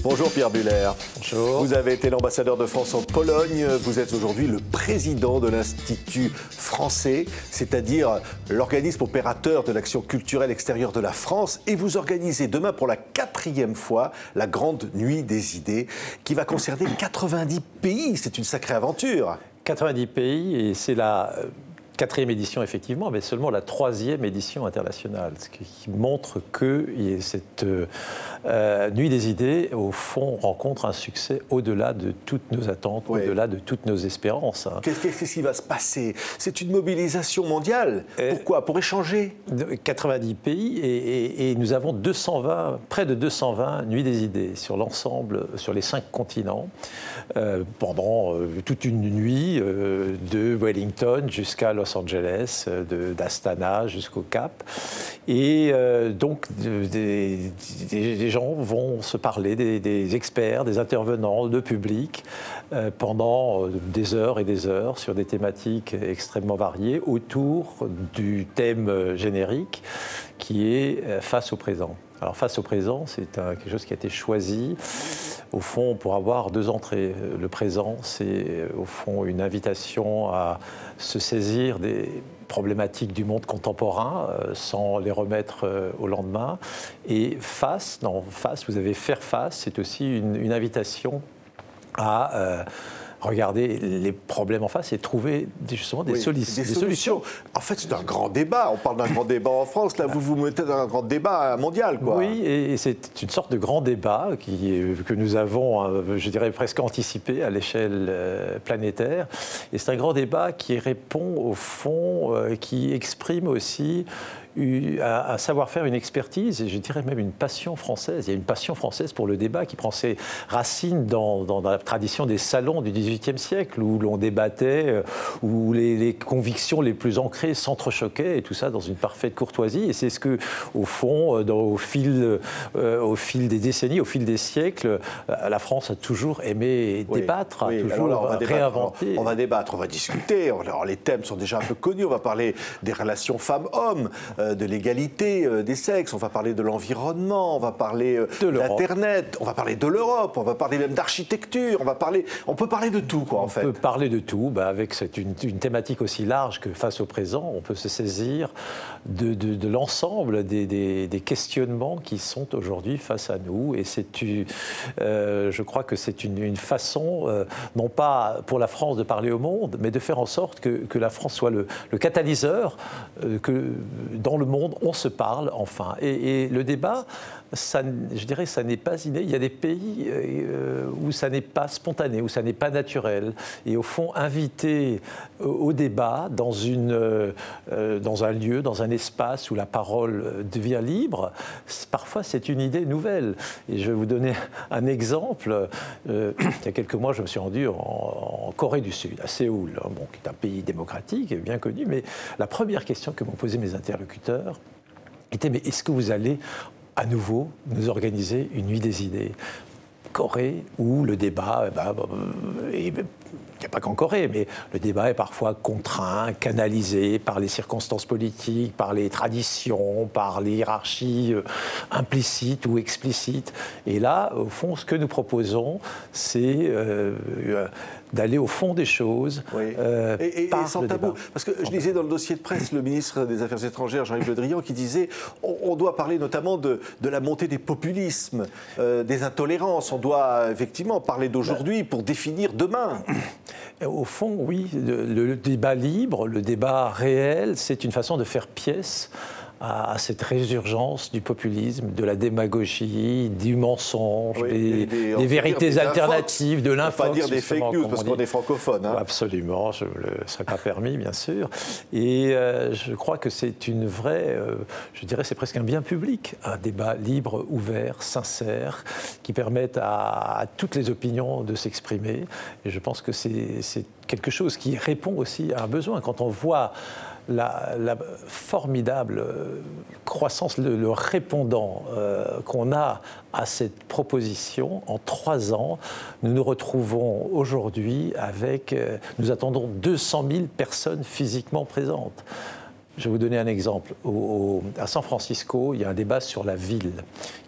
Bonjour Pierre Buhler. Bonjour. Vous avez été l'ambassadeur de France en Pologne. Vous êtes aujourd'hui le président de l'Institut français, c'est-à-dire l'organisme opérateur de l'action culturelle extérieure de la France. Et vous organisez demain pour la 4e fois la Grande Nuit des idées qui va concerner 90 pays. C'est une sacrée aventure. 90 pays et c'est la 4e édition effectivement, mais seulement la 3e édition internationale, ce qui montre que cette Nuit des idées, au fond, rencontre un succès au-delà de toutes nos attentes, au-delà de toutes nos espérances. Qu'est-ce qui va se passer? C'est une mobilisation mondiale. Pourquoi? Pour échanger? 90 pays et nous avons près de 220 Nuits des idées sur l'ensemble, sur les 5 continents, pendant toute une nuit, de Wellington jusqu'à Los Angeles, d'Astana jusqu'au Cap. Et donc, des gens vont se parler, des experts, des intervenants, le public, pendant des heures et des heures sur des thématiques extrêmement variées autour du thème générique qui est face au présent. Alors, face au présent, c'est quelque chose qui a été choisi, au fond, pour avoir 2 entrées. Le présent, c'est au fond une invitation à se saisir des problématiques du monde contemporain sans les remettre au lendemain. Et face, vous avez faire face, c'est aussi une invitation à regarder les problèmes en face et trouver justement des solutions. En fait, c'est un grand débat. On parle d'un grand débat en France. Là, vous vous mettez dans un grand débat mondial, quoi. Oui, et c'est une sorte de grand débat que nous avons, je dirais, presque anticipé à l'échelle planétaire. Et c'est un grand débat qui répond, au fond, qui exprime aussi un savoir-faire, une expertise, et je dirais même une passion française. Il y a une passion française pour le débat qui prend ses racines dans la tradition des salons du XVIIIe siècle, où l'on débattait, où les convictions les plus ancrées s'entrechoquaient, et tout ça dans une parfaite courtoisie. Et c'est ce que, au fond, au fil des décennies, au fil des siècles, la France a toujours aimé débattre, a toujours réinventé. On va débattre, on va discuter. Alors, les thèmes sont déjà un peu connus. On va parler des relations femmes-hommes, de l'égalité des sexes, on va parler de l'environnement, on va parler d'Internet, on va parler de l'Europe, on va parler même d'architecture, on peut parler de tout, quoi, en fait. On peut parler de tout, avec une thématique aussi large que face au présent, on peut se saisir de l'ensemble des questionnements qui sont aujourd'hui face à nous. Et je crois que c'est une façon, non pas pour la France de parler au monde, mais de faire en sorte que la France soit le catalyseur, que dans le monde, on se parle enfin. Et le débat, je dirais, ça n'est pas inné. Il y a des pays où ça n'est pas spontané, où ça n'est pas naturel. Et au fond, inviter au débat dans un lieu, dans un espace où la parole devient libre, parfois c'est une idée nouvelle. Et je vais vous donner un exemple. Il y a quelques mois, je me suis rendu en Corée du Sud, à Séoul, qui est un pays démocratique, bien connu. Mais la première question que m'ont posé mes interlocuteurs était: mais est-ce que vous allez à nouveau nous organiser une nuit des idées? Corée, où le débat, il n'y a pas qu'en Corée, mais le débat est parfois contraint, canalisé par les circonstances politiques, par les traditions, par les hiérarchies implicites ou explicites. Et là, au fond, ce que nous proposons, c'est d'aller au fond des choses. Et sans tabou. Parce que je lisais dans le dossier de presse le ministre des Affaires étrangères, Jean-Yves Le Drian, qui disait on doit parler notamment de la montée des populismes, des intolérances. On doit effectivement parler d'aujourd'hui pour définir demain. Au fond, oui, le débat libre, le débat réel, c'est une façon de faire pièce à cette résurgence du populisme, de la démagogie, du mensonge, des vérités alternatives, de l'infox. Pas dire des fake news, parce qu'on est francophone. Hein. Absolument, je ne le serais pas permis, bien sûr. Et je crois que c'est une vraie, je dirais, c'est presque un bien public, un débat libre, ouvert, sincère, qui permette à toutes les opinions de s'exprimer. Et je pense que c'est quelque chose qui répond aussi à un besoin. Quand on voit la formidable croissance, le répondant qu'on a à cette proposition, en 3 ans, nous nous retrouvons aujourd'hui avec, nous attendons 200 000 personnes physiquement présentes. Je vais vous donner un exemple. À San Francisco, il y a un débat sur la ville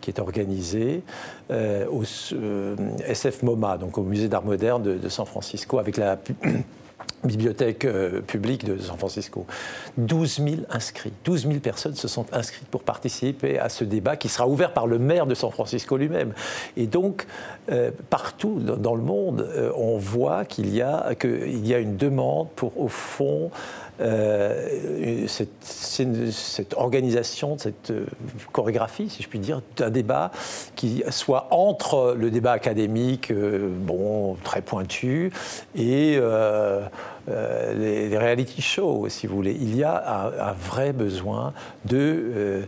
qui est organisé au SF MoMA, donc au Musée d'Art moderne de San Francisco, avec la bibliothèque publique de San Francisco. 12 000 inscrits. 12 000 personnes se sont inscrites pour participer à ce débat qui sera ouvert par le maire de San Francisco lui-même. Et donc, partout dans le monde, on voit qu'il y a une demande pour, au fond, cette organisation, cette chorégraphie, si je puis dire, d'un débat qui soit entre le débat académique, très pointu, et les reality shows, si vous voulez. Il y a un vrai besoin de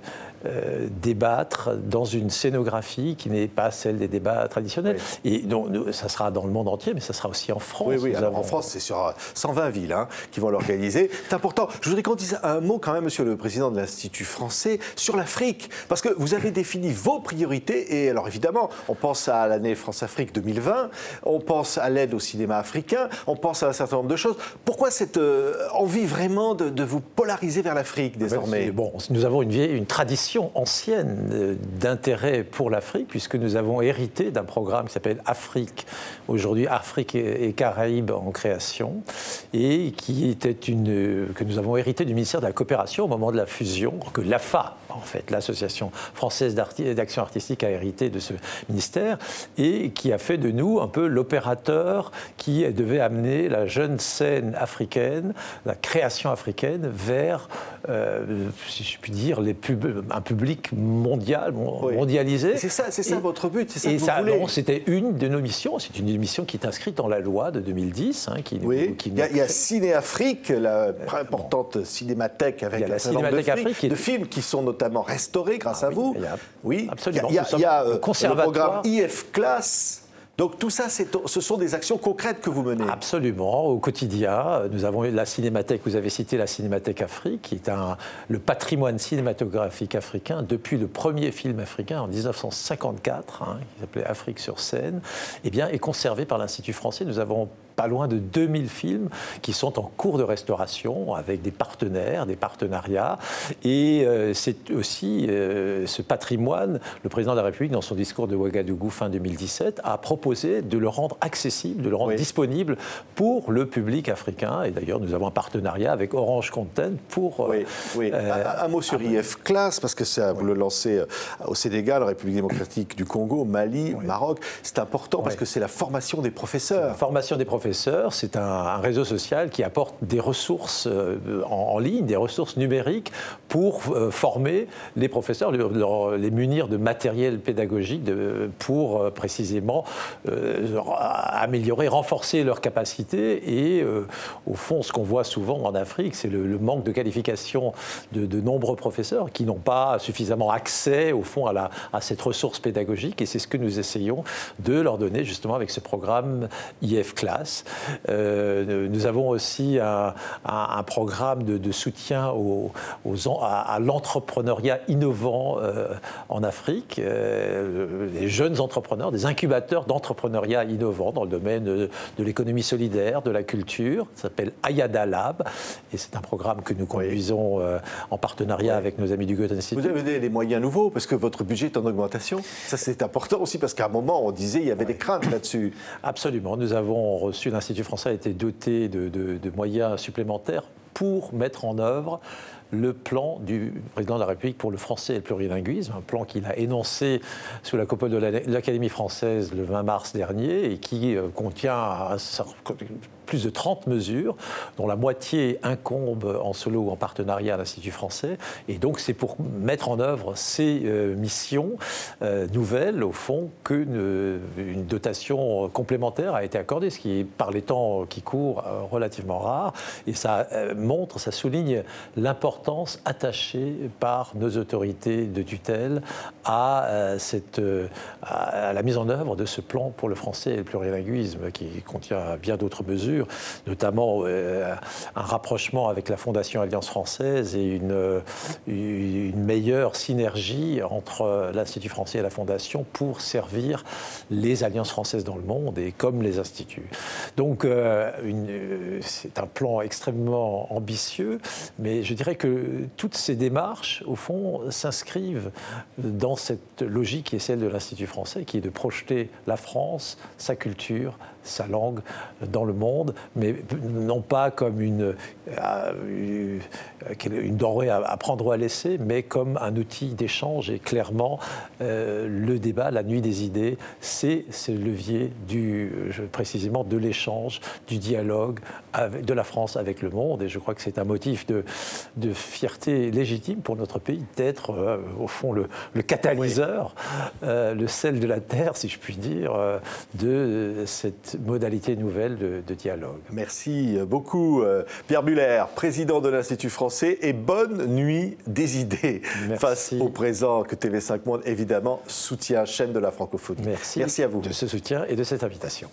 débattre dans une scénographie qui n'est pas celle des débats traditionnels. Oui. Et donc, ça sera dans le monde entier, mais ça sera aussi en France. Oui, alors en France, c'est sur 120 villes qui vont l'organiser. C'est important. Je voudrais qu'on dise un mot quand même, monsieur le président de l'Institut français, sur l'Afrique. Parce que vous avez défini vos priorités. Et alors évidemment, on pense à l'année France-Afrique 2020, on pense à l'aide au cinéma africain, on pense à un certain nombre de choses. Pourquoi cette envie vraiment de vous polariser vers l'Afrique désormais? Nous avons une tradition ancienne d'intérêt pour l'Afrique, puisque nous avons hérité d'un programme qui s'appelle Afrique, aujourd'hui Afrique et Caraïbes en création, et que nous avons hérité du ministère de la Coopération au moment de la fusion, que l'AFA, en fait, l'Association française d'action artistique, a hérité de ce ministère, et qui a fait de nous un peu l'opérateur qui devait amener la jeune scène africaine, la création africaine, vers, si je puis dire, un public mondialisé. C'est ça votre but, c'est ça que vous voulez. C'était une de nos missions, c'est une mission qui est inscrite dans la loi de 2010. Il y a Ciné-Afrique, la importante cinémathèque avec un certain nombre de films qui sont notamment restaurés grâce à vous. Oui, absolument. Il y a le programme IF Class. Donc tout ça, ce sont des actions concrètes que vous menez. Absolument, au quotidien. Nous avons la Cinémathèque, vous avez cité la Cinémathèque Afrique, qui est le patrimoine cinématographique africain depuis le premier film africain en 1954, qui s'appelait Afrique sur scène, est conservé par l'Institut français. Nous avons pas loin de 2000 films qui sont en cours de restauration avec des partenaires, des partenariats. Et c'est aussi ce patrimoine, le président de la République, dans son discours de Ouagadougou fin 2017, a proposé de le rendre accessible, de le rendre disponible pour le public africain. Et d'ailleurs, nous avons un partenariat avec Orange Content pour... Un mot sur IF Class, parce que ça, vous le lancez au Sénégal, République démocratique du Congo, Mali, Maroc. C'est important parce que c'est la formation des professeurs. La formation des professeurs, c'est un réseau social qui apporte des ressources en ligne, des ressources numériques pour former les professeurs, les munir de matériel pédagogique pour précisément améliorer, renforcer leurs capacités. Et au fond, ce qu'on voit souvent en Afrique, c'est le manque de qualification de nombreux professeurs qui n'ont pas suffisamment accès, au fond, à cette ressource pédagogique. Et c'est ce que nous essayons de leur donner, justement, avec ce programme IF Class. Nous avons aussi un programme de soutien à l'entrepreneuriat innovant en Afrique, les jeunes entrepreneurs, des incubateurs d'entrepreneuriat innovant dans le domaine de l'économie solidaire, de la culture. Ça s'appelle Ayada Lab, et c'est un programme que nous conduisons en partenariat avec nos amis du Goethe Institut. Vous avez des moyens nouveaux, parce que votre budget est en augmentation. Ça, c'est important aussi, parce qu'à un moment, on disait qu'il y avait des craintes là-dessus. Absolument. Nous avons reçu, l'Institut français a été doté de moyens supplémentaires pour mettre en œuvre le plan du président de la République pour le français et le plurilinguisme, un plan qu'il a énoncé sous la coupole de l'Académie française le 20 mars dernier et qui contient plus de 30 mesures, dont la moitié incombe en solo ou en partenariat à l'Institut français. Et donc, c'est pour mettre en œuvre ces missions nouvelles, au fond, qu'une dotation complémentaire a été accordée, ce qui est, par les temps qui courent, relativement rare. Et ça ça souligne l'importance attachée par nos autorités de tutelle à la mise en œuvre de ce plan pour le français et le plurilinguisme, qui contient bien d'autres mesures, mesures, notamment un rapprochement avec la Fondation Alliance française et une meilleure synergie entre l'Institut français et la Fondation pour servir les alliances françaises dans le monde et comme les instituts. Donc c'est un plan extrêmement ambitieux, mais je dirais que toutes ces démarches, au fond, s'inscrivent dans cette logique qui est celle de l'Institut français, qui est de projeter la France, sa culture, sa langue dans le monde, mais non pas comme une denrée à prendre ou à laisser, mais comme un outil d'échange. Et clairement, le débat, la nuit des idées, c'est le levier précisément de l'échange, du dialogue de la France avec le monde. Et je crois que c'est un motif de fierté légitime pour notre pays d'être, au fond, le catalyseur, le sel de la terre, si je puis dire, de cette modalité nouvelle de dialogue. Merci beaucoup, Pierre Muller, président de l'Institut français, et bonne nuit des idées. Merci. Face au présent que TV5 Monde, évidemment, soutient, chaîne de la francophonie. Merci à vous. De ce soutien et de cette invitation.